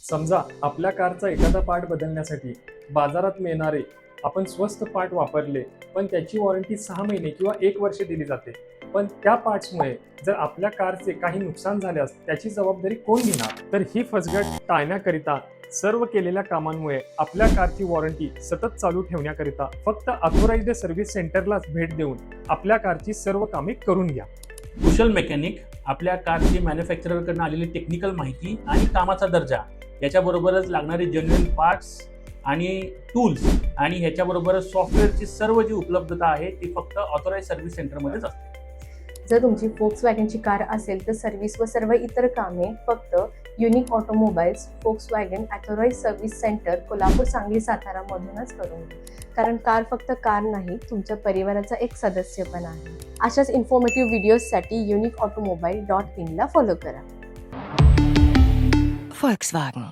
समजा आपल्या कारचा एखादा पार्ट बदलण्यासाठी बाजारात मिळणारे आपण स्वस्त पार्ट वापरले, पण त्याची वॉरंटी 6 महिने किंवा 1 वर्ष दिली जाते. पण त्या पार्ट्समुळे जर आपल्या कारचे काही नुकसान झाल्यास त्याची जबाबदारी कोण घेणार? तर ही फसगत टाळण्याकरिता सर्व केलेल्या कामांमुळे आपल्या कारची वॉरंटी सतत चालू ठेवण्याकरिता फक्त ऑथोराइज्ड सर्व्हिस सेंटरलाच भेट देऊन आपल्या कारची सर्व कामे करून घ्या. कुशल मेकॅनिक आपल्या कारची मॅन्युफॅक्चररकडून आलेली टेक्निकल माहिती आणि कामाचा दर्जा याच्याबरोबरच लागणारे जेन्युइन पार्ट्स आणि टूल्स आणि ह्याच्याबरोबरच सॉफ्टवेअरची सर्व जी उपलब्धता आहे ती फक्त ऑथोराइज सर्व्हिस सेंटरमध्येच असते. जर तुमची फोक्सवॅगनची कार असेल तर सर्व्हिस व सर्व इतर कामे फक्त unique automobiles Volkswagen authorise service centre Kolhapur, Sangli, Satara मधूनच करून घ्या. कारण कार फक्त कार नाही, तुमच्या परिवाराचा एक सदस्य पण आहे. अशाच इन्फॉर्मेटिव्ह व्हिडिओजसाठी युनिकऑटोमोबाईल.in ला फॉलो करा. Volkswagen.